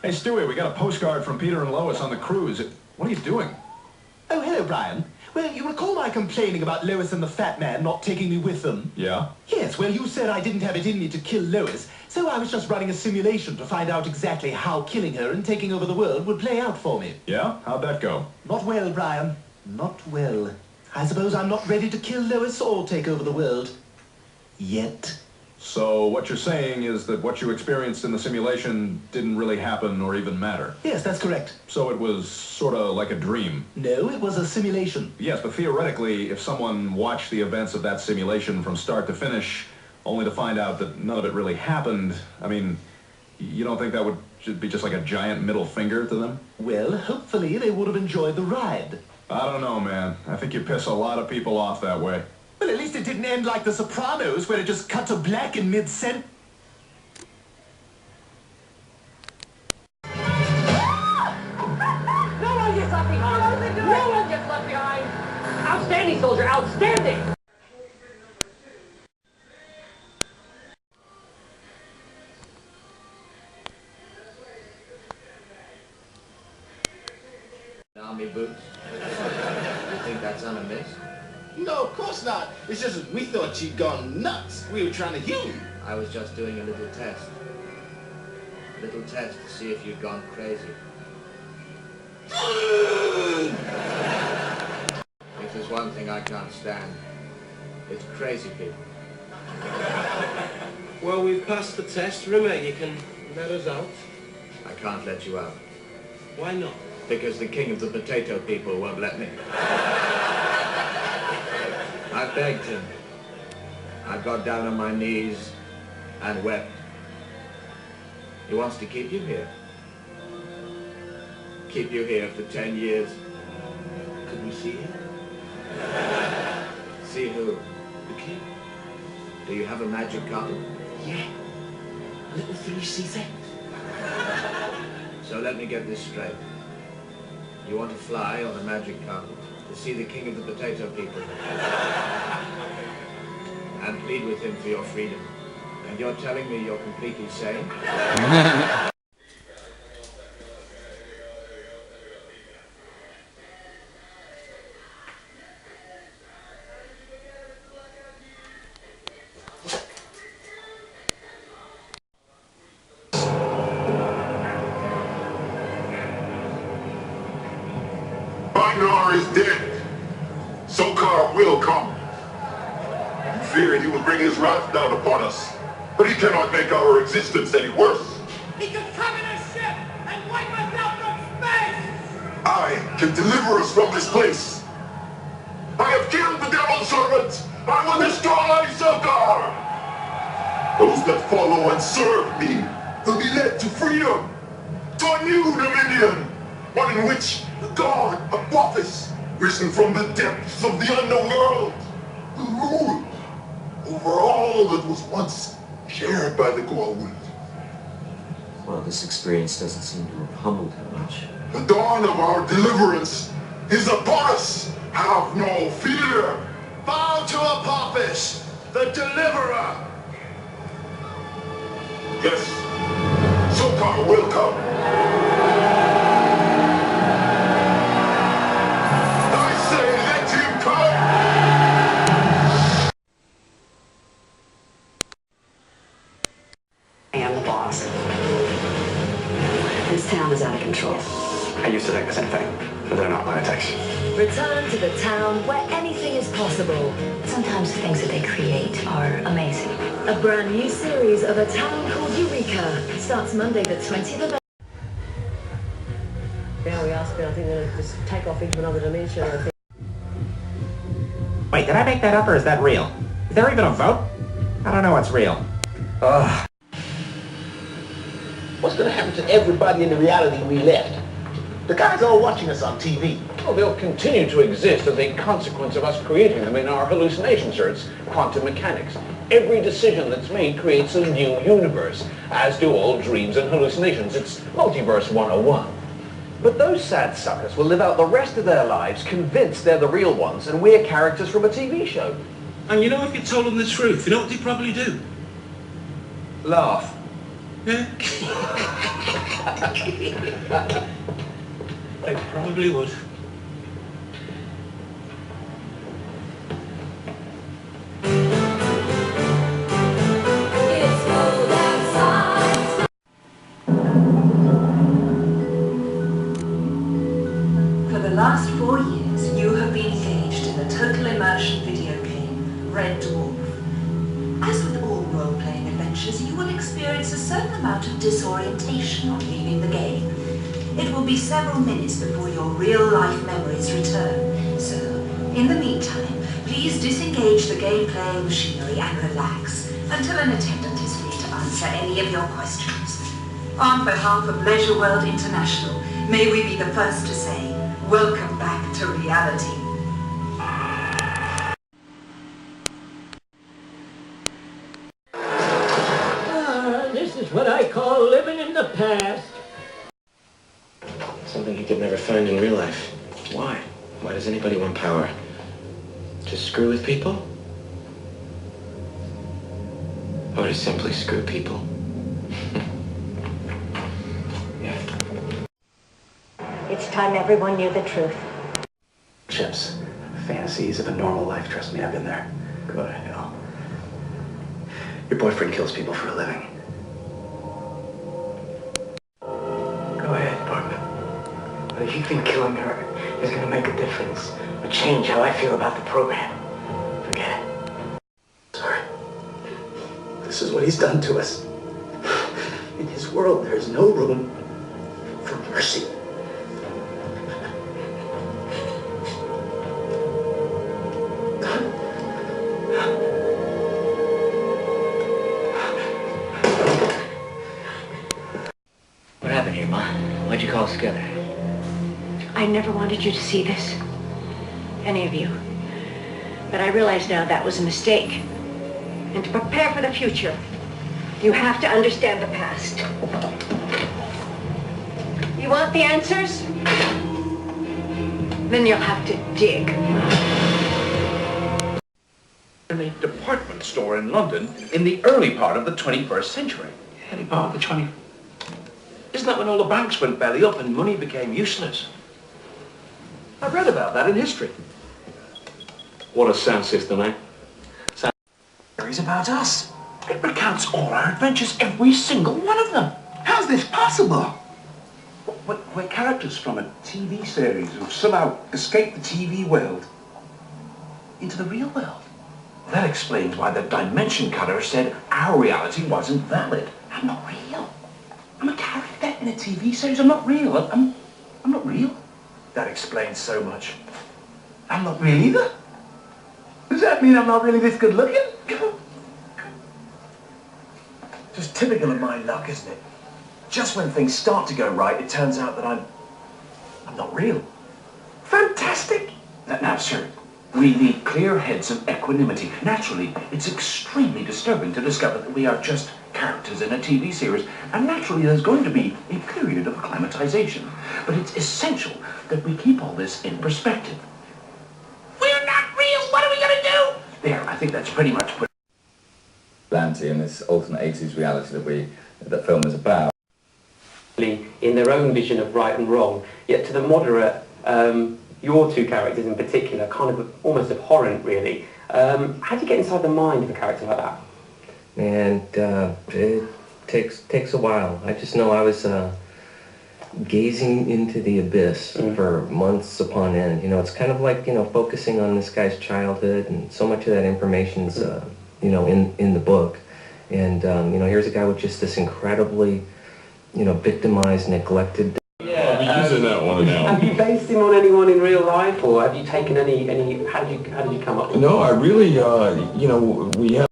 Hey, Stewie, we got a postcard from Peter and Lois on the cruise. What are you doing? Oh, hello, Brian. Well, you recall my complaining about Lois and the fat man not taking me with them? Yeah? Yes, well, you said I didn't have it in me to kill Lois, so I was just running a simulation to find out exactly how killing her and taking over the world would play out for me. Yeah? How'd that go? Not well, Brian. Not well. I suppose I'm not ready to kill Lois or take over the world. Yet. So what you're saying is that what you experienced in the simulation didn't really happen or even matter? Yes, that's correct. So it was sort of like a dream? No, it was a simulation. Yes, but theoretically, if someone watched the events of that simulation from start to finish, only to find out that none of it really happened, I mean, you don't think that would be just like a giant middle finger to them? Well, hopefully they would have enjoyed the ride. I don't know, man. I think you piss a lot of people off that way. Well, at least it didn't end like The Sopranos, where it just cut to black in mid-sentence. No one gets left behind! No one gets left behind! Outstanding, soldier, outstanding! Army boots. You think that's unamiss? No, of course not. It's just we thought she'd gone nuts. We were trying to heal you. I was just doing a little test. A little test to see if you'd gone crazy. If there's one thing I can't stand, it's crazy people. Well, we've passed the test. Remember, you can let us out. I can't let you out. Why not? Because the king of the potato people won't let me. I begged him. I got down on my knees and wept. He wants to keep you here. Keep you here for 10 years. Could we see him? See who? The king? Do you have a magic carpet? Yeah. Little 3CZ. So let me get this straight. You want to fly on a magic carpet to see the king of the potato people and plead with him for your freedom. And you're telling me you're completely sane? Ragnar is dead. Sokar will come. He feared he would bring his wrath down upon us, but he cannot make our existence any worse. He could come in a ship and wipe us out from space! I can deliver us from this place. I have killed the devil servant. I will destroy Sokar. Those that follow and serve me will be led to freedom, to a new dominion, one in which the God of Apophis, risen from the depths of the unknown world, will rule over all that was once shared by the Goa'uld. Well, this experience doesn't seem to have humbled him much. The dawn of our deliverance is upon us. Have no fear. Bow to Apophis, the deliverer. Yes, Sokar will come. I say let him come. I am the boss. This town is out of control. I used to think the same thing, but they're not lunatics. Return to the town where anything is possible. Sometimes the things that they create are amazing. A brand new series of A Town Called Eureka starts Monday the 20th of April. Now we ask, I think they'll just take off into another dimension, I think. Wait, did I make that up or is that real? Is there even a vote? I don't know what's real. Ugh. What's going to happen to everybody in the reality we left? The guys all watching us on TV. Well, they'll continue to exist as a consequence of us creating them in our hallucinations, sir. It's quantum mechanics. Every decision that's made creates a new universe, as do all dreams and hallucinations. It's Multiverse 101. But those sad suckers will live out the rest of their lives convinced they're the real ones and we're characters from a TV show. And you know, if you told them the truth, you know what they'd probably do? Laugh. They probably would. For the last 4 years, you have been engaged in the total immersion video game, Red Dwarf. As with all role-playing adventures, you will experience a certain amount of disorientation on leaving the game. It will be several minutes before your real-life memories return. So, in the meantime, please disengage the game-playing machinery and relax until an attendant is free to answer any of your questions. On behalf of Leisure World International, may we be the first to say, welcome back to reality. This is what I call living in the past. Something you could never find in real life. Why? Why does anybody want power? To screw with people? Or to simply screw people? It's time everyone knew the truth. Chips. Fantasies of a normal life. Trust me, I've been there. Go to hell. Your boyfriend kills people for a living. Go ahead, partner. But if you think killing her is going to make a difference or change how I feel about the program, forget it. Sorry. This is what he's done to us. In his world, there is no room for mercy. What happened here, Ma? Why'd you call us together? I never wanted you to see this. Any of you. But I realize now that was a mistake. And to prepare for the future, you have to understand the past. You want the answers? Then you'll have to dig. In a department store in London in the early part of the 21st century. Early part of the 20th. Isn't that when all the banks went belly up and money became useless? I read about that in history. What a sound system, eh? Stories about us. It recounts all our adventures, every single one of them. How's this possible? We're characters from a TV series who've somehow escaped the TV world into the real world. That explains why the dimension cutter said our reality wasn't valid. I'm not real. I'm a character in a TV series. I'm not real. I'm not real. That explains so much. I'm not real either. Does that mean I'm not really this good looking? Just typical of my luck, isn't it? Just when things start to go right, it turns out that I'm not real. Fantastic. Now, sir, we need clear heads and equanimity. Naturally, it's extremely disturbing to discover that we are just characters in a TV series, and naturally there's going to be a period of acclimatization. But it's essential that we keep all this in perspective. We're not real! What are we gonna do? There, I think that's pretty much put. Vigilante and this alternate 80s reality that film is about. In their own vision of right and wrong, yet to the moderate, your two characters in particular, kind of almost abhorrent, really. How do you get inside the mind of a character like that? And it takes a while. I just know I was gazing into the abyss for months upon end. You know, it's kind of like, you know, focusing on this guy's childhood, and so much of that information's, you know, in the book. And, you know, here's a guy with just this incredibly, you know, victimized, neglected. Yeah. We're using that one now. Have you based him on anyone in real life, or have you taken any? How did you come up with? No, I really, you know, we have.